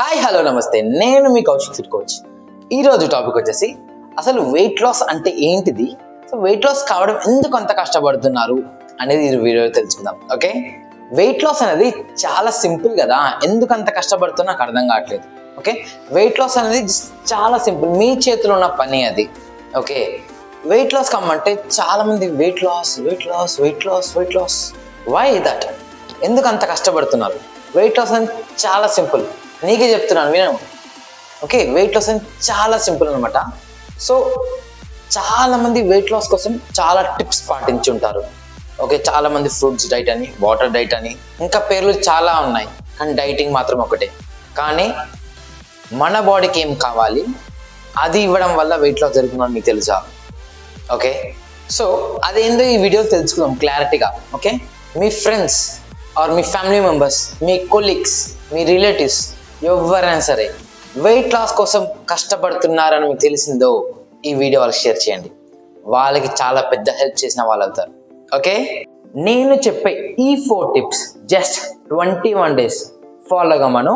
Hi hello నమస్తే, నేను మీ Kaushik fit coach. ఈరోజు టాపిక్ వచ్చేసి అసలు వెయిట్ లాస్ అంటే ఏంటిది, సో వెయిట్ లాస్ కావడం ఎందుకు అంత కష్టపడుతున్నారు అనేది ఈ వీడియోలో తెలుసుకుందాం. ఓకే, వెయిట్ లాస్ అనేది చాలా సింపుల్ కదా, ఎందుకు అంత కష్టపడుతున్నా నాకు అర్థం కావట్లేదు. ఓకే, వెయిట్ లాస్ అనేది చాలా సింపుల్, మీ చేతిలో ఉన్న పని అది. ఓకే, వెయిట్ లాస్ కమ్మంటే చాలా మంది weight loss weight loss weight loss weight loss why that, ఎందుకు అంత కష్టపడుతున్నారు? వెయిట్ లాస్ అనేది చాలా సింపుల్, నీకే చెప్తున్నాను విను. ఓకే, వెయిట్ లాస్ అనేది చాలా సింపుల్ అనమాట. సో చాలామంది వెయిట్ లాస్ కోసం చాలా టిప్స్ పాటించి ఉంటారు. ఓకే, చాలామంది ఫ్రూట్స్ డైట్ అని, వాటర్ డైట్ అని, ఇంకా పేర్లు చాలా ఉన్నాయి, కానీ డైటింగ్ మాత్రం ఒకటే. కానీ మన బాడీకి ఏం కావాలి అది ఇవ్వడం వల్ల వెయిట్ లాస్ జరుగుతుందని మీకు తెలుసా? ఓకే, సో అదేందో ఈ వీడియో తెలుసుకుందాం క్లారిటీగా. ఓకే, మీ ఫ్రెండ్స్ ఆర్ మీ ఫ్యామిలీ మెంబర్స్, మీ కొలీగ్స్, మీ రిలేటివ్స్ ఎవరైనా సరే వెయిట్ లాస్ కోసం కష్టపడుతున్నారని మీకు తెలిసిందో ఈ వీడియో వాళ్ళకి షేర్ చేయండి, వాళ్ళకి చాలా పెద్ద హెల్ప్ చేసిన వాళ్ళు అవుతారు. ఓకే, నేను చెప్పే ఈ 4 టిప్స్ జస్ట్ 21 days ఫాలో అవ్వమను.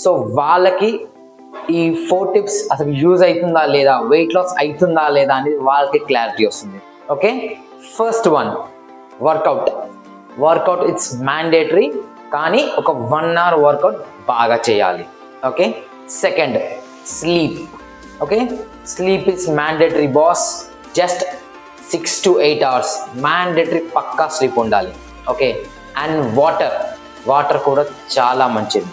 సో వాళ్ళకి ఈ 4 టిప్స్ అసలు యూజ్ అవుతుందా లేదా, వెయిట్ లాస్ అవుతుందా లేదా అనేది వాళ్ళకి క్లారిటీ వస్తుంది. Okay, first one, workout it's mandatory, కానీ ఒక 1 hour వర్కౌట్ బాగా చేయాలి. Okay, second sleep. Okay, sleep is mandatory boss, just 6 to 8 hours mandatory, పక్కా స్లీప్ ఉండాలి. ఓకే, అండ్ వాటర్ కూడా చాలా మంచిది.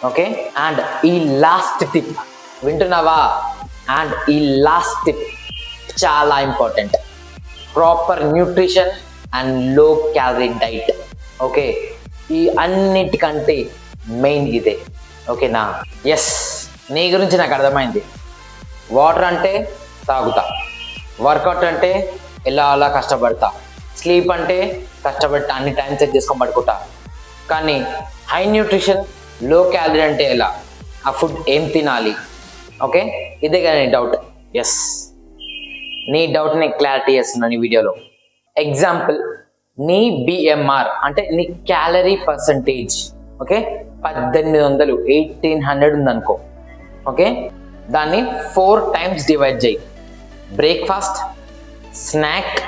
ఓకే, అండ్ ఈ లాస్ట్ టిప్ వింటున్నావా? అండ్ ఈ లాస్ట్ టిప్ చాలా important, proper nutrition and low calorie diet. Okay, ఈ అన్నిటికంటే మెయిన్ ఇదే. ఓకేనా? ఎస్, నీ గురించి నాకు అర్థమైంది. వాటర్ అంటే తాగుతా, వర్కౌట్ అంటే అలా కష్టపడతా, స్లీప్ అంటే కష్టపడతా, అన్ని టైం సెట్ చేసుకొని పడుకుంటా. కానీ హై న్యూట్రిషన్ లో క్యాలరీ అంటే ఎలా, ఆ ఫుడ్ ఏం తినాలి? ఓకే, ఇదే కదా నీ డౌట్. ఎస్, నీ డౌట్ నేను క్లారిటీ చేస్తున్నాను ఈ వీడియోలో. ఎగ్జాంపుల్, నీ బిఎంఆర్ అంటే నీ క్యాలరీ పర్సంటేజ్ ఓకే 1800 1800 ఉందనుకో. ఓకే, దాన్ని 4 times డివైడ్ చేయి. బ్రేక్ఫాస్ట్, స్నాక్,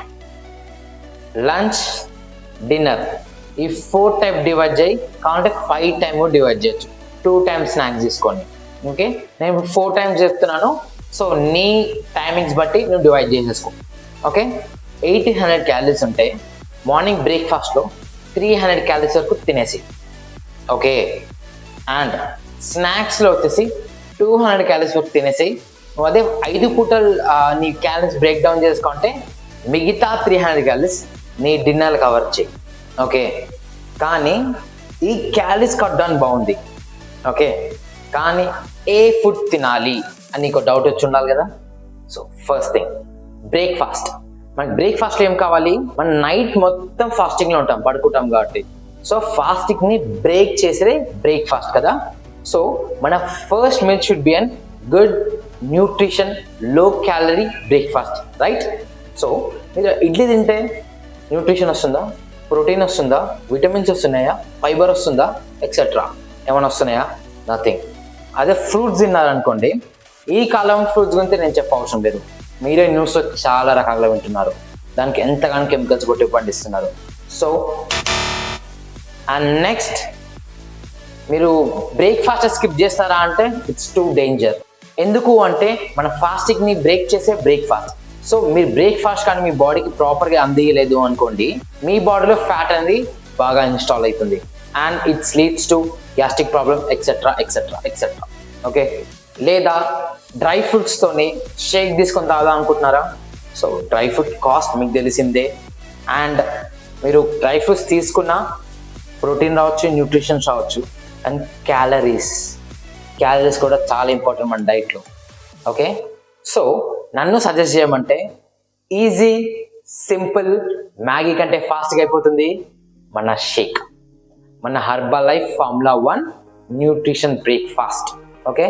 లంచ్, డిన్నర్, ఈ 4 type డివైడ్ చేయి. కావాలంటే 5 times డివైడ్ చేయొచ్చు, 2 times స్నాక్స్ తీసుకోండి. ఓకే, నేను 4 times చెప్తున్నాను, సో నీ టైమింగ్స్ బట్టి నువ్వు డివైడ్ చేసేసుకో. ఓకే, 1800 calories ఉంటే మార్నింగ్ బ్రేక్ఫాస్ట్లో 300 calories వరకు తినేసి. ఓకే, అండ్ స్నాక్స్లో వచ్చేసి 200 calories వరకు తినేసి. నువ్వు అదే 5 పూటలు నీ క్యాలరీస్ బ్రేక్ డౌన్ చేసుకుంటే మిగతా 300 calories నీ డిన్నర్ కవర్ చేయి. ఓకే, కానీ ఈ క్యాలరీస్ కట్ డౌన్ బాగుంది. ఓకే, కానీ ఏ ఫుడ్ తినాలి అని నీకు డౌట్ వచ్చి ఉండాలి కదా. So first thing, breakfast. మనకి బ్రేక్ఫాస్ట్లో ఏం కావాలి? మనం నైట్ మొత్తం ఫాస్టింగ్లో ఉంటాం, పడుకుంటాం కాబట్టి. సో ఫాస్టింగ్ని బ్రేక్ చేసేదే బ్రేక్ఫాస్ట్ కదా. సో మన first meal should be an good nutrition low calorie breakfast, right? So మీరు ఇడ్లీ తింటే న్యూట్రిషన్ వస్తుందా, ప్రోటీన్ వస్తుందా, విటమిన్స్ వస్తున్నాయా, ఫైబర్ వస్తుందా, ఎక్సెట్రా ఏమైనా వస్తున్నాయా? నథింగ్. అదే ఫ్రూట్స్ తిన్నారనుకోండి, ఈ కాలం ఫ్రూట్స్ గురించి నేను చెప్ప అవసరం లేదు, మీరే న్యూస్లో చాలా రకాలుగా వింటున్నారు, దానికి ఎంతగానో కెమికల్స్ కొట్టి పండిస్తున్నారు. సో అండ్ నెక్స్ట్, మీరు బ్రేక్ఫాస్ట్ స్కిప్ చేస్తారా అంటే ఇట్స్ టూ డేంజర్. ఎందుకు అంటే మన ఫాస్టింగ్ని బ్రేక్ చేసే బ్రేక్ఫాస్ట్. సో మీరు బ్రేక్ఫాస్ట్ కానీ మీ బాడీకి ప్రాపర్గా అందియలేదు అనుకోండి, మీ బాడీలో ఫ్యాట్ అనేది బాగా ఇన్స్టాల్ అవుతుంది and it's leads to gastric problem etcetera etcetera etcetera. Okay, లేదా డ్రై ఫ్రూట్స్తోని షేక్ తీసుకొని తాగుదాం అనుకుంటున్నారా? సో డ్రై ఫ్రూట్ కాస్ట్ మీకు తెలిసిందే, అండ్ మీరు డ్రై ఫ్రూట్స్ తీసుకున్నా ప్రోటీన్ రావచ్చు, న్యూట్రిషన్ రావచ్చు, అండ్ క్యాలరీస్ కూడా చాలా ఇంపార్టెంట్ మన డైట్లో. ఓకే, సో నన్ను సజెస్ట్ చేయమంటే ఈజీ, సింపుల్, మ్యాగీ కంటే ఫాస్ట్గా అయిపోతుంది మన షేక్, మన herbal life formula 1 nutrition breakfast. Okay,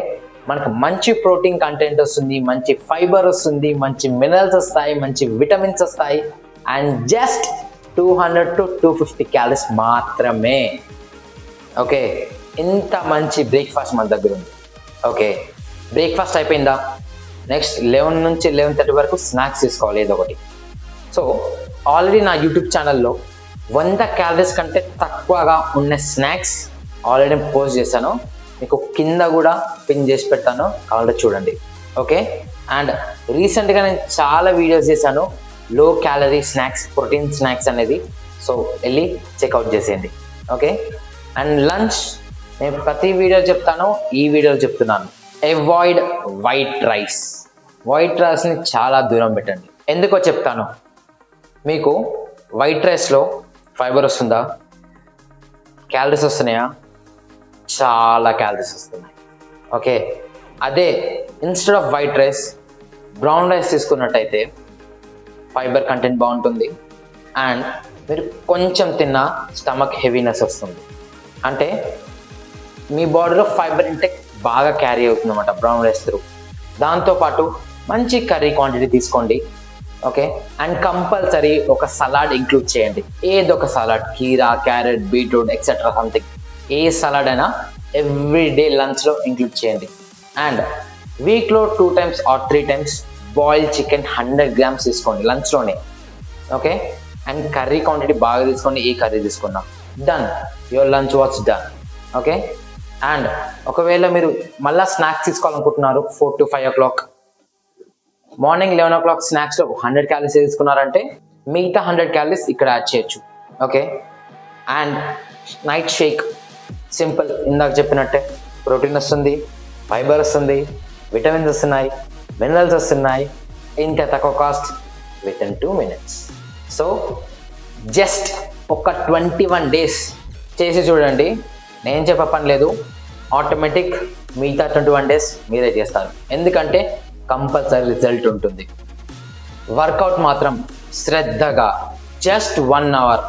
మనకు మంచి ప్రోటీన్ కంటెంట్ వస్తుంది, మంచి ఫైబర్ వస్తుంది, మంచి మినరల్స్ వస్తాయి, మంచి విటమిన్స్ వస్తాయి, అండ్ జస్ట్ 200 to 250 calories మాత్రమే. ఓకే, ఇంత మంచి బ్రేక్ఫాస్ట్ మన దగ్గర ఉంది. ఓకే, బ్రేక్ఫాస్ట్ అయిపోయిందా? నెక్స్ట్ 11 నుంచి 11:30 వరకు స్నాక్స్ తీసుకోవాలి ఏదో ఒకటి. సో ఆల్రెడీ నా యూట్యూబ్ ఛానల్లో 100 క్యాలరీస్ కంటే తక్కువగా ఉన్న స్నాక్స్ ఆల్రెడీ పోస్ట్ చేశాను. మీకు కింద కూడా పిన్ చేసి పెడతాను, కావాలంటే చూడండి. ఓకే, అండ్ రీసెంట్గా నేను చాలా వీడియోస్ చేశాను low calorie snacks, protein snacks అనేది. సో వెళ్ళి చెక్అవుట్ చేసేయండి. ఓకే, అండ్ లంచ్ నేను ప్రతి వీడియో చెప్తాను, ఈ వీడియోలో చెప్తున్నాను. Avoid white rice. వైట్ రైస్ని చాలా దూరం పెట్టండి. ఎందుకో చెప్తాను. మీకు వైట్ రైస్లో ఫైబర్ వస్తుందా? క్యాలరీస్ వస్తున్నాయా? చాలా క్యాలరీస్ వస్తున్నాయి. ఓకే, అదే instead off white rice brown rice తీసుకున్నట్టయితే ఫైబర్ కంటెంట్ బాగుంటుంది అండ్ మీరు కొంచెం తిన్నా స్టమక్ హెవీనెస్ వస్తుంది. అంటే మీ బాడీలో ఫైబర్ ఇంటెక్ బాగా క్యారీ అవుతుంది అన్నమాట బ్రౌన్ రైస్ త్రూ. దాంతోపాటు మంచి కర్రీ క్వాంటిటీ తీసుకోండి. ఓకే, అండ్ కంపల్సరీ ఒక సలాడ్ ఇంక్లూడ్ చేయండి. ఏదో ఒక సలాడ్, కీరా, క్యారెట్, బీట్రూట్ ఎక్సెట్రా సంథింగ్. ఏ సలాడ్ అయినా ఎవ్రీడే లంచ్లో ఇంక్లూడ్ చేయండి. అండ్ వీక్లో 2 times or 3 times boiled chicken 100 grams తీసుకోండి లంచ్లోనే. ఓకే, అండ్ కర్రీ క్వాంటిటీ బాగా తీసుకోండి. ఏ కర్రీ తీసుకున్నా done, your lunch was done. Okay, and ఒకవేళ మీరు మళ్ళీ స్నాక్స్ తీసుకోవాలనుకుంటున్నారు 4 to 5 o'clock, morning 11 o'clock స్నాక్స్లో 100 calories తీసుకున్నారంటే మిగతా 100 calories ఇక్కడ యాడ్ చేయొచ్చు. Okay, and night shake simple. ఇందాక చెప్పినట్టే ప్రోటీన్ వస్తుంది, ఫైబర్ వస్తుంది, విటమిన్స్ వస్తున్నాయి, మినరల్స్ వస్తున్నాయి, ఇంత తక్కువ cost with in 2 minutes. So just ఒక 21 days చేసి చూడండి. నేను చెప్ప పని లేదు, ఆటోమేటిక్ మిగతా 21 days మీరే చేస్తారు. ఎందుకంటే కంపల్సరీ రిజల్ట్ ఉంటుంది. వర్కౌట్ మాత్రం శ్రద్ధగా జస్ట్ 1 hour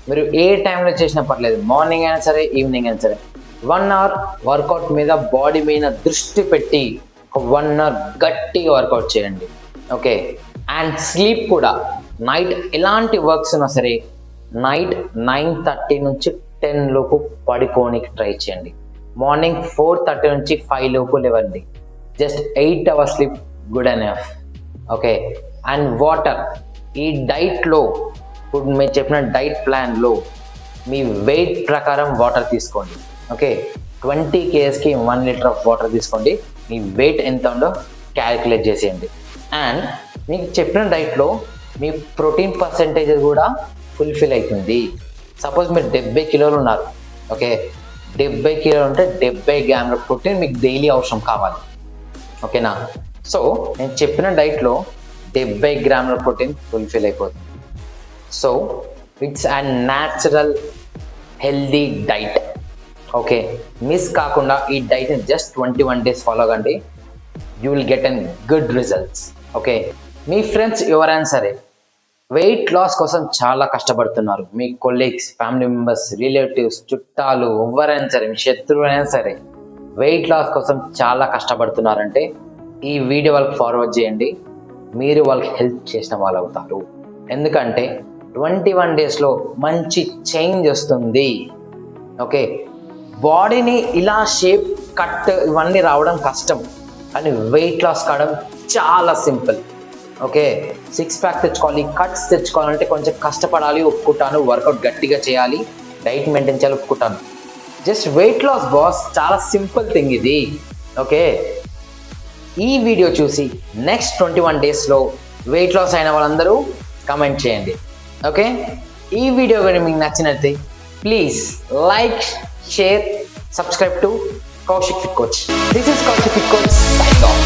మీరు ఏ టైంలో చేసినా పర్లేదు, మార్నింగ్ అయినా సరే, ఈవినింగ్ అయినా సరే, 1 hour వర్కౌట్ మీద బాడీ మీద దృష్టి పెట్టి ఒక 1 hour గట్టిగా వర్కౌట్ చేయండి. ఓకే, అండ్ స్లీప్ కూడా నైట్ ఎలాంటి వర్క్స్ ఉన్నా సరే నైట్ 9:30 నుంచి 10 లోపు పడుకోనికి ట్రై చేయండి. మార్నింగ్ 4:30 నుంచి 5 లోపు లేవండి. Just 8 hours sleep good enough. Okay, and water. ఈ డైట్లో ఇప్పుడు మీరు చెప్పిన డైట్ ప్లాన్లో మీ వెయిట్ ప్రకారం వాటర్ తీసుకోండి. ఓకే, 20 kgsకి 1 liter ఆఫ్ వాటర్ తీసుకోండి. మీ వెయిట్ ఎంత ఉందో క్యాలిక్యులేట్ చేసేయండి. అండ్ మీకు చెప్పిన డైట్లో మీ ప్రోటీన్ పర్సెంటేజ్ కూడా ఫుల్ఫిల్ అవుతుంది. సపోజ్ మీరు 70 కిలోలు ఉన్నారు. ఓకే, 70 కిలోలు ఉంటే 70 grams ప్రోటీన్ మీకు డైలీ అవసరం కావాలి. ఓకేనా? సో నేను చెప్పిన డైట్లో 70 grams ప్రోటీన్ ఫుల్ఫిల్ అయిపోతుంది. So it's a natural healthy diet. Okay, miss కాకుండా ఈ డైట్ని జస్ట్ 21 days ఫాలో కండి. You will get an good results. Okay, మీ ఫ్రెండ్స్ ఎవరైనా సరే వెయిట్ లాస్ కోసం చాలా కష్టపడుతున్నారు. మీ కొలీగ్స్, ఫ్యామిలీ మెంబర్స్, రిలేటివ్స్, చుట్టాలు, ఎవరైనా సరే, మీ శత్రువులైనా సరే వెయిట్ లాస్ కోసం చాలా కష్టపడుతున్నారంటే ఈ వీడియో వాళ్ళకి ఫార్వర్డ్ చేయండి. మీరు వాళ్ళకి హెల్ప్ చేసిన వాళ్ళు అవుతారు. ఎందుకంటే 21 daysలో మంచి చేంజ్ వస్తుంది. ఓకే, బాడీని ఇలా షేప్, కట్ ఇవన్నీ రావడం కష్టం, కానీ వెయిట్ లాస్ కావడం చాలా సింపుల్. ఓకే, 6 pack తెచ్చుకోవాలి, కట్స్ తెచ్చుకోవాలంటే కొంచెం కష్టపడాలి, ఒప్పుకుంటాను. వర్కౌట్ గట్టిగా చేయాలి, డైట్ మెయింటైన్ చేయాలి, ఒప్పుకుంటాను. జస్ట్ వెయిట్ లాస్ బాస్, చాలా సింపుల్ థింగ్ ఇది. ఓకే, ఈ వీడియో చూసి నెక్స్ట్ 21 daysలో వెయిట్ లాస్ అయిన వాళ్ళందరూ కమెంట్ చేయండి. ఓకే, ఈ వీడియో కానీ మీకు నచ్చినట్లయితే please like, share, subscribe to Kaushik Fit Coach. This is Kaushik Fit Coach. Signing off.